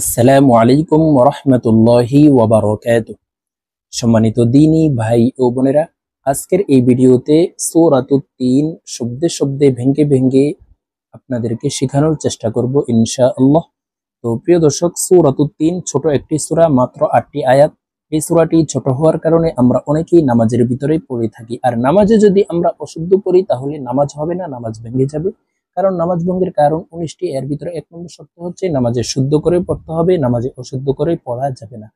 আসসালামু আলাইকুম ওয়া রাহমাতুল্লাহি ওয়া বারাকাতুহু। সম্মানিত দ্বীনী ভাই ও বোনেরা, আজকের এই ভিডিওতে সূরাতুত তিন শব্দে শব্দে ভেঙ্গে ভেঙ্গে আপনাদেরকে শেখানোর চেষ্টা করব ইনশাআল্লাহ। তো প্রিয় দর্শক, সূরাতুত তিন ছোট একটি সূরা, মাত্র 8টি আয়াত। এই সূরাটি ছোট হওয়ার কারণে আমরা অনেকেই নামাজের ভিতরেই পড়ে থাকি, আর নামাজে যদি আমরা অশুদ্ধ করি তাহলে নামাজ হবে না, নামাজ ভেঙে যাবে। কারণ নামাজ ভঙ্গের কারণ 19টি, এর ভিতরে 1 নম্বর শর্ত হচ্ছে নামাজে শুদ্ধ করে পড়তে হবে, নামাজে অশুদ্ধ করে পড়া যাবে না।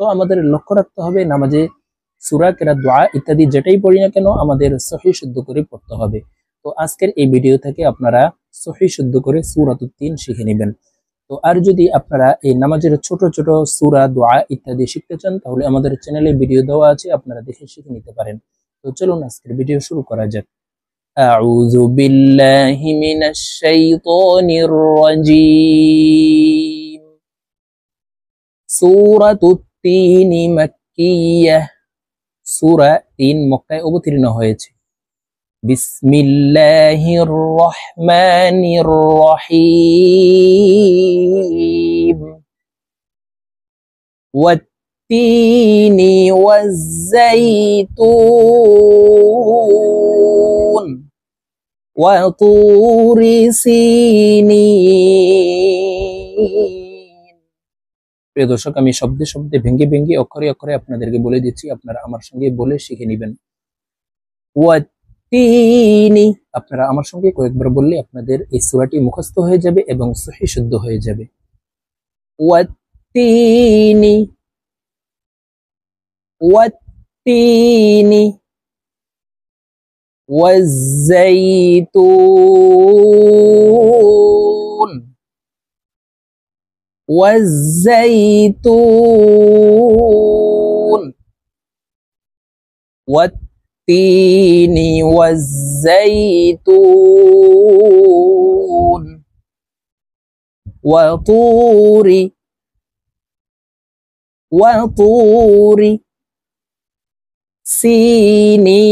তো আমাদের লক্ষ্য রাখতে হবে নামাজে সূরা, কিরাত, দোয়া ইত্যাদি যেটাই পড়ি না কেন আমাদের সহিহ শুদ্ধ করে পড়তে হবে। তো আজকের এই ভিডিও থেকে আপনারা সহিহ শুদ্ধ করে সূরাতুত তিন শিখে নেবেন। তো আর যদি আপনারা এই নামাজের ছোট ছোট সূরা, দোয়া ইত্যাদি শিখতে চান তাহলে আমাদের চ্যানেলে ভিডিও দেওয়া আছে, আপনারা দেখে শিখে নিতে পারেন। তো চলুন আজকের ভিডিও শুরু করা যাক। আউযু বিল্লাহি মিনাশ শাইতানির রাজীম। সূরাতুত তিন মাক্কিয়াহ। সূরা ৩ মক্কায় অবতীর্ণ হয়েছে। বিসমিল্লাহির রহমানির রহিম। والتين والزيتون وطور سينين। প্রিয় দর্শক, আমি শব্দে শব্দে ভেঙ্গে ভেঙ্গে অক্ষরে অক্ষরে আপনাদেরকে বলে দিচ্ছি, আপনারা আমার সঙ্গে বলে শিখে নেবেন। ওয়াত্তিনি, আপনারা আমার সঙ্গে কয়েকবার বললে আপনাদের এই সূরাটি মুখস্থ হয়ে যাবে এবং সহিহ শুদ্ধ হয়ে যাবে। ওয়াত্তিনি ওয়াত্তিনি ওয়াজ্জাইতুন ওয়াজ্জাইতুন ওয়াত্তিনি ওয়াজ্জাইতুন ওয়াতুরি সিনিন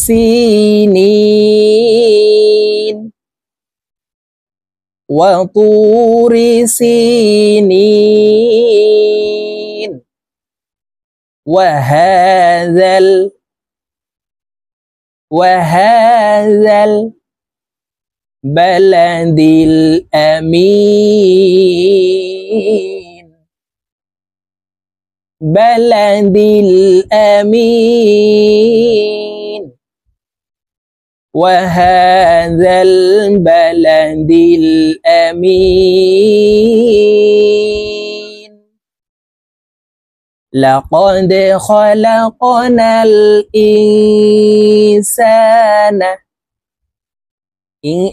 সিনিন ওয়াতুরি সিনিন ওয়াহাযাল বালাদিল আমিন বালাদিল আমিন ওয়াহাযাল বালাদিল আমিন লাকাদ খালাকনাল ইনসানা।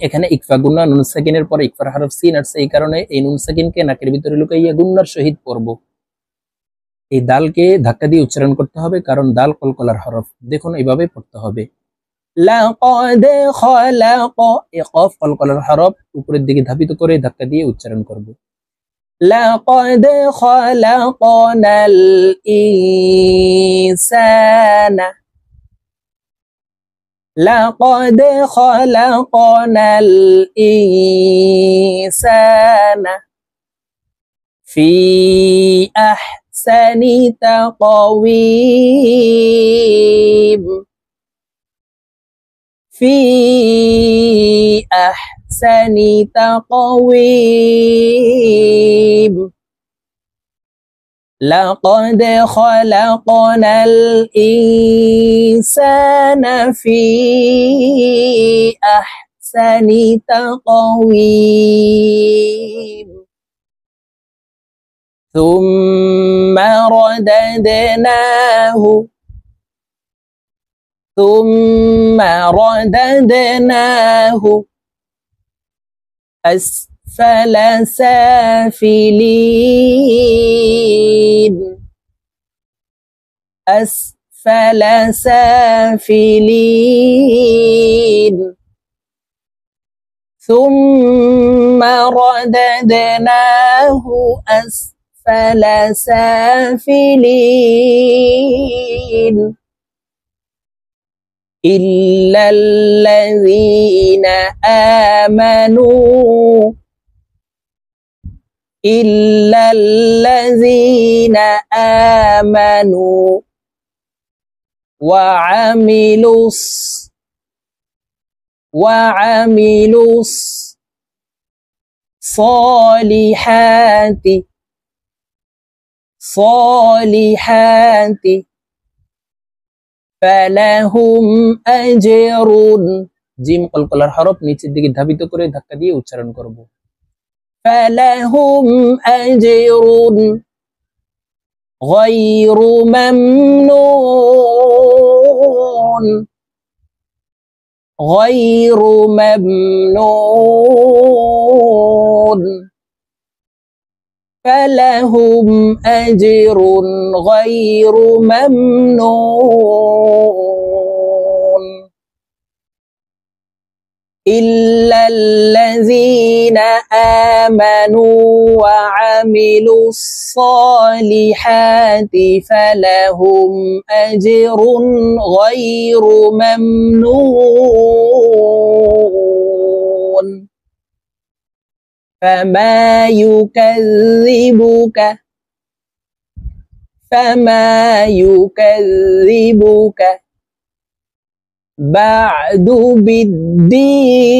এখানে ইকফা গুন্না, নুন সাকিনের পরে ইকফার হরফ সিন আসছে, এই কারণে এই নুন সাকিনকে নাকের ভিতরে লুকাইয়া গুন্নার সহিত পড়ব। এই দালকে ধাক্কা দিয়ে উচ্চারণ করতে হবে, কারণ দাল কলকলার হরফ। দেখুন এইভাবে পড়তে হবে। লাকাদ খালাক, এই কফ কলকলার হরফ, উপরের দিকে ধাবিত করে ধাক্কা দিয়ে উচ্চারণ করব। লাকাদ খালাকনাল ইনসানা। لقد خلقنا الإنسان في أحسن تقويم في أحسن تقويم لقد خلقنا الإنسان في أحسن تقويم ثم رددناه أسفل سافلين أسفل سافلين ثم رددناه أسفل سافلين إلا الذين آمنوا إلا الذين آمنوا وعملوا الصالحات فلهم أجر জিম কলকলার হরফ নিচের দিকে ধাবিত করে ধাক্কা দিয়ে উচ্চারণ করব فلهم أجر غير ممنون فلهم أجر غير ممنون إلا الذين آمنوا وعملوا الصالحات فلهم أجر غير ممنون فما يكذبك بعد بالدين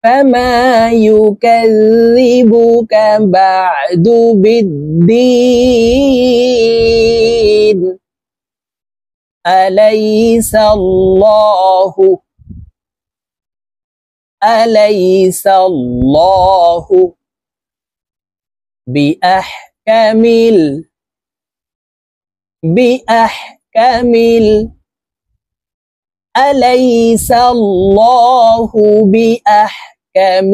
فما يكذبك بعد بالدين أليس الله بأحكم أليس الله بأحكم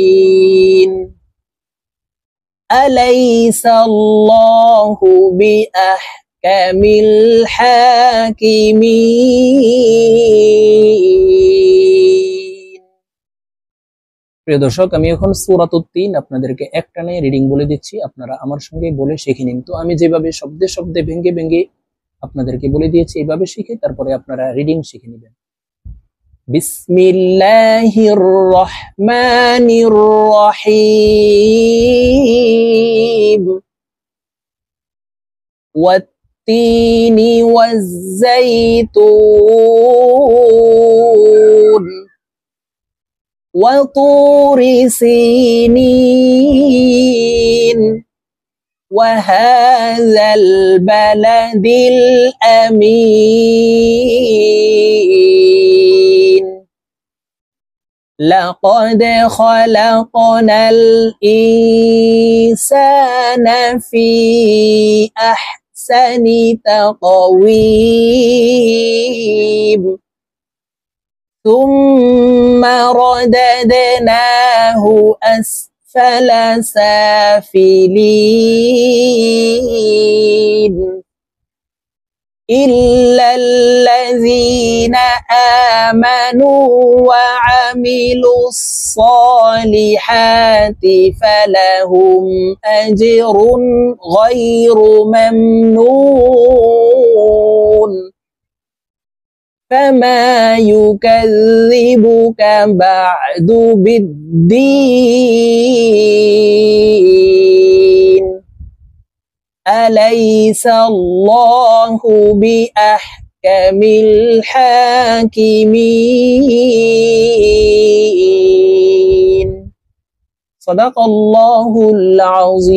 الحاكمين أليس الله بأحكم الحاكمين প্রিয় দর্শক আমি এখন সূরাতুত ৩ আপনাদেরকে একটানে রিডিং বলে দিচ্ছি আপনারা আমার সঙ্গে বলে শিখে নিন তো আমি যেভাবে শব্দে শব্দে ভেঙে ভেঙে আপনাদেরকে বলে দিয়েছি এইভাবে শিখে তারপরে আপনারা রিডিং শিখে নেবেন বিসমিল্লাহির রহমানির রহিম والتين والزيتون وطور سينين وهذا البلد الأمين لقد خلقنا الإنسان في أحسن تقويم ثم رددناه أسفل سافلين إلا الذين آمنوا وعملوا الصالحات فلهم أجر غير ممنون فما يكذبك بعد بالدين أليس الله بأحكم الحاكمين صدق الله العظيم